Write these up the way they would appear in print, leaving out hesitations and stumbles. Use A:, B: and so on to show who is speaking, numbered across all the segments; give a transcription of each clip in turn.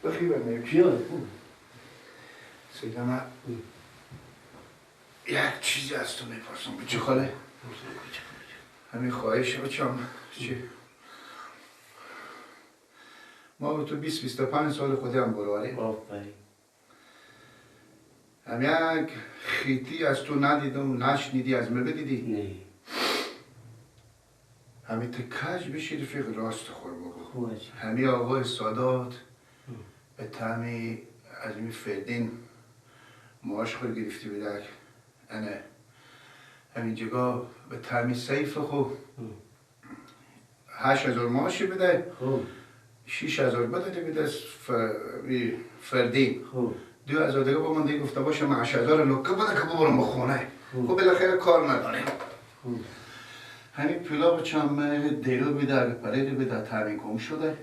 A: بخیر بمیم
B: بیاد
A: سیدم یک چیزی از تو میپرسم بچه خاله همین خواهش بچم چی؟ ما به تو 20-25 سال خودی هم برواریم هم یک خیتی از تو ندیدم نشنیدی از من بدیدی؟
B: نه
A: همین تکج بشی رفیق راست خور بگو
B: خوبه
A: همین آقای سادات به تعمی از این فردین معاش خود گرفتی بدک انه همین جگاه به تعمی سیف خو 8,000 معاشی بده 6,000 بده بده فردین 2,000 دیگه با من دیگه گفته باشه من 8,000 لکه بده که ببرم به خونه خب بالاخره کار نداریم همین پولا بچم دیرو بیده اگه پرید بیده تعمین کم شده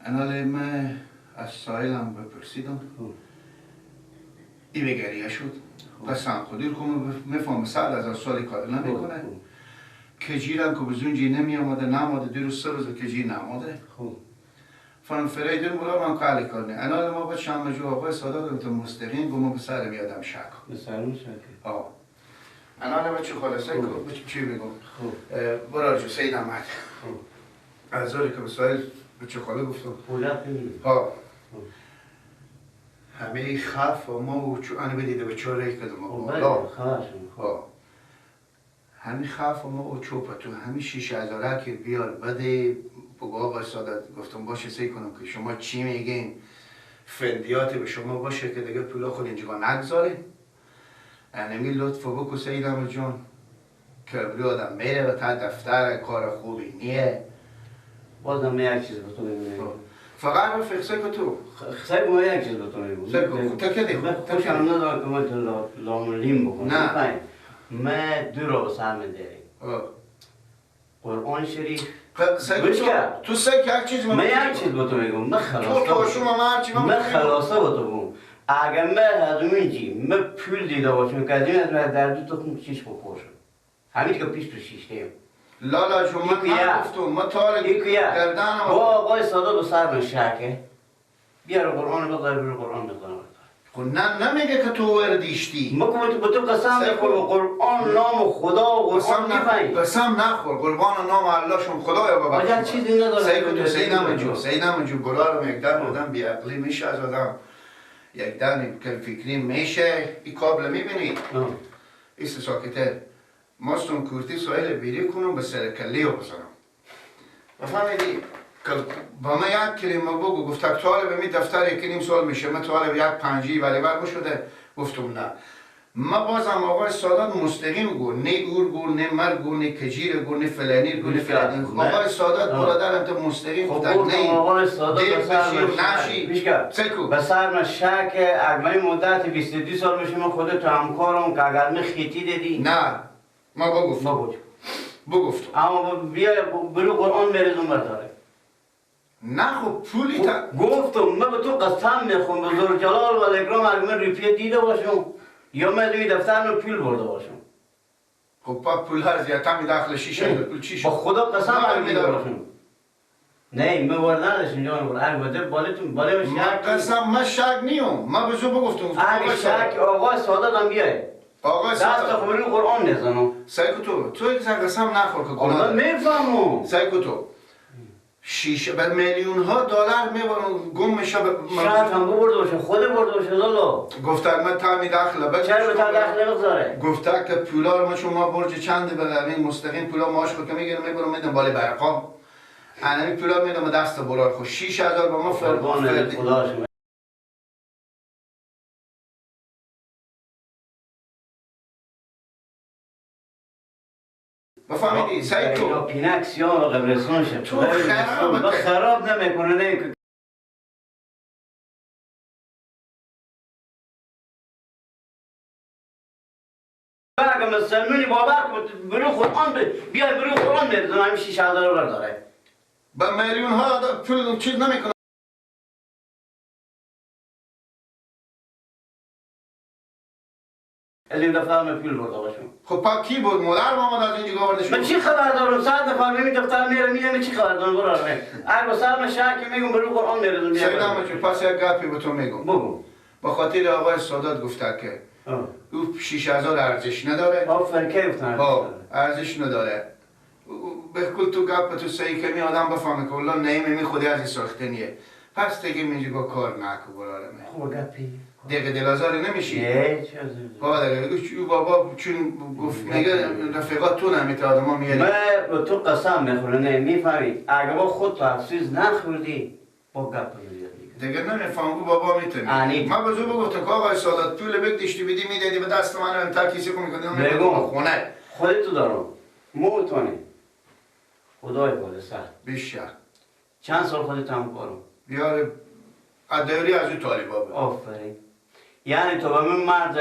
A: انال من از سایلم بپرسیدم ای بگریه شد قسم خودیر کنم میفهم 100,000 سالی کار نمیکنه کجیرم که بزونجی نمی آمده نماده 2 روز 3 روز کجی نماده فهم فریدون بلا من کالی کنه انال ما باید شام جو آقای سادات گفتم مستقیم گم به سر بیادم شک
B: به سرم شکه
A: آه انال ما چه خلاصه چی بگم برای جو سید احمد از که به سایل به چه خاله گفتم
B: پولت نمیده
A: ها همه خف و ما و چو انو بدیده به چاره کدوم
B: بالا
A: ها همین خف و ما و چوپا تو همین 6,000 که بیار بده بگو آقا سادت گفتم باشه سی کنم که شما چی میگین فندیات به شما باشه که دیگه پولا خود اینجا نگذاره انمی لطف بکو سیدم جون که بری آدم میره و تا دفتر کار خوبی نیه
B: بازم یک چیز به تو بگم
A: فقط من فقصه که تو
B: خیلی ما یک چیز به تو بگم
A: سکو تا که دیگه
B: خوشم نداره که من تو لاملیم بکنم
A: نه
B: من 2 را به سر من داریم قرآن شریف
A: تو سه که هر چیز
B: من یک چیز به تو بگم من
A: خلاصه
B: به تو بگم اگر من از اونجی من پول دیده باشم که از این از من در 2 تخم چیش بخورشم همین که پیش تو شیشتیم
A: لالا جون من نگفتم ما تال گردنم
B: با آقای سادات به سر من شکه بیار قرآن بذار برو قرآن بذارم
A: خب نه نمیگه که تو وردیشتی
B: ما که به تو قسم نخور قرآن نام خدا و قرآن میفهمی
A: قسم نخور قربان نام الله شم خدایا بابا
B: آجا چیزی نداره
A: سیدم جو برا رو مقدار آدم بی عقلی میشه از آدم یک دن که فکری میشه این کابل میبینی ایست ساکته ماستون کورتی سویل بیری کنم به سر کلی رو بزنم بفهمیدی که با من یک کلمه بگو گفت طالب می دفتر 1.5 سال میشه من طالب یک 5 ولی بر شده گفتم نه ما بازم آقای سادات مستقیم گو نه اور گو نه مرگ گو نه کجیر گو نه فلانی گو نه فلانی آقای سادات برادر انت مستقیم گفت نه
B: آقای سادات
A: نشی سکو
B: بسر من شک اگمه مدت 22 سال میشه من خودت تو همکارم که اگر من خیتی دیدی
A: نه ما بگفتم
B: اما بیا برو قرآن بریزم برداره
A: نه خب پولی تا
B: گفتم من به تو قسم میخوام به زور جلال و اکرام اگر من ریپیت دیده باشم یا من دوی دفتر رو پول برده باشم
A: خب پا پول هر زیادتا می داخل شیشه پول چی شد؟
B: با خدا قسم اگر باشم نه من وردنشون جان برد البته بالتون باله
A: من قسم من شک نیم من به تو بگفتم
B: اگه شک آقای سادات هم بیای
A: آقای سادات
B: دست خبری قرآن نزنم
A: سایکو تو یک قسم نخور که
B: گناه من میفهمم
A: سایکو تو شیشه به میلیون ها دلار میبرن گم میشه
B: شاید هم برده باشه خود برده باشه لالا
A: گفته من تا می داخله بچه
B: چرا به تا داخله بگذاره
A: گفته که پولا رو ما شما برج چند بگردین مستقیم پولا ماش خود که میگیرم میبرم میدم بالی برقام انمی پولا میدم دست برای خود 6,000 با ما
B: فرقان خدا شما
A: بفهمیدی سعید تو
B: پینکس یا قبرستان شد
A: تو
B: خراب نمیکنه نه اگه مسلمانی باور کن برو قرآن بیای برو قرآن بریزن همین 6,000 رو برداره
A: با میلیون ها پول چیز نمیکنه
B: از این دفتر من پول برده باشم.
A: خب پا کی بود؟ مادر مامان از اینجا آورده شد؟
B: من چی خبر دارم؟ ساعت دفعه می دفتر میرم چی خبر دارم برام؟ اگه سر من شاکی میگم برو قرآن میرم.
A: سید احمد جون پس یک گپی به تو میگم.
B: بگو.
A: با خاطر آقای سادات گفته که او 6000 ارزش نداره.
B: آفرین کی گفتن؟
A: ارزش نداره. به کل تو گپ تو صحیح کمی آدم بفهمه که والله نمیمی خودی از این ساختنیه. پس دیگه میگی با کار نکو برارمه.
B: خوب گپی.
A: دیگه دلازاری نمیشی؟
B: نه چه
A: دیگه بابا چون گفت میگه رفیقات تو نمیت آدم ها میاری.
B: من به تو قسم میخورم نه میفهمی اگه با خود تو افسوس نخوردی با گپ
A: دیگه نمیفهم بابا میتونی. من به زور بگفتم که آقای سادات پول بکشتی بدی میدادی به دست من هم تا کسی کنی کنی
B: بگم
A: خونه
B: خودتو دارم موتونی خدای باده سر
A: بیشتر
B: چند سال خودت هم کارم
A: بیاره اداری از او طالبا بود.
B: آفرین یعنی تو به من مرد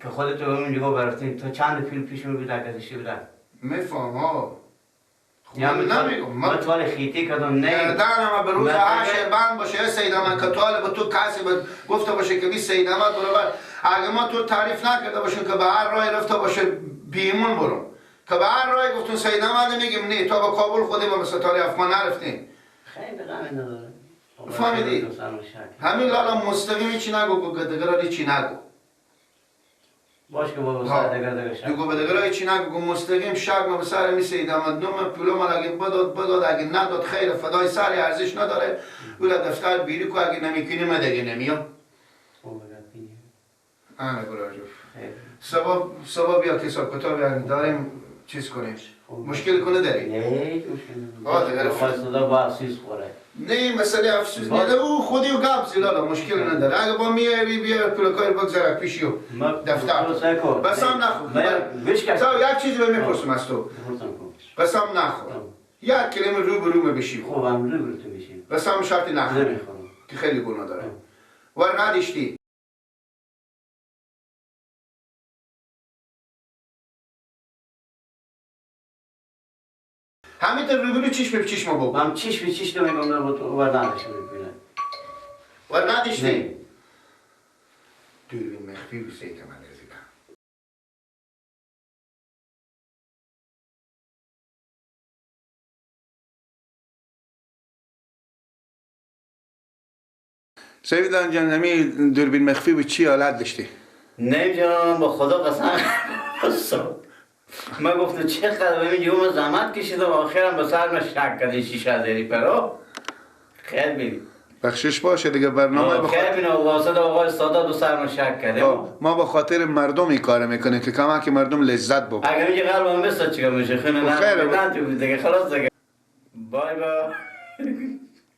B: که خودتو به من جگاه برفتیم تو چند فیلم پیش رو بیده کدشی بیده
A: میفهم ها
B: یعنی
A: نمیگم
B: من توال خیتی کدم نه
A: گردن به روز عشر بند باشه سید احمد که طالب تو کسی گفته باشه که بی سید احمد برابر اگه ما تو تعریف نکرده باشیم که به هر راه رفته باشه بیمون برم که به هر راه گفتون سید احمد میگیم نه تا به کابل خودیم به ستاره افغان نرفتیم
B: خیلی غمی نداره
A: فهمیدی؟ همین لالا مستقیمی چی نگو که دگراری چی نگو
B: باش که بابا سر دگر شد
A: دیگو به دگراری چی نگو مستقیم شک ما به سر می سید احمد نوم پولو من اگه بداد اگه نداد خیر فدای سر ارزش نداره اولا دفتر بیری که اگه نمیکنی من دیگه نمیام آنه براجو سبب یا کساب کتاب داریم چیز کنیم مشکل کنه داری؟
B: نه مشکل خواستادا با افسوس خوره
A: نه مسئله افسوس نیده او خودی و گپ زیلالا مشکل نداره اگه با میاری بیا پلکای بگذاره پیشیو دفتر بس هم نخور یک چیزی به میپرسم از تو بس هم نخور یک کلمه رو به رو بشیم
B: خوب هم رو برو تو بشیم
A: بس هم شرطی نخور که خیلی گناه داره ور ندیشتی همینطور روبرو چشم به چشم بگو
B: من چشم به چشم میگم در تو ور نداشته ببینه
A: ور ندیشتی دوربین مخفی بسید که من رزیدم سیدان جان نمی دوربین مخفی به چی حالت داشتی؟
B: نه جانم با خدا قسم من گفتم چقدر ببین من زحمت کشیدم و آخرم به سر من شک کردی 6000 پرو خیر ببین
A: بخشش باشه دیگه برنامه
B: خیر ببین واسه آقای سادات به سر من شک کرده
A: ما با خاطر مردم این کار میکنیم که کمک مردم لذت ببرن
B: اگه میگه قلبم بس چیکار میشه خونه نه دیگه خلاص دیگه بای بای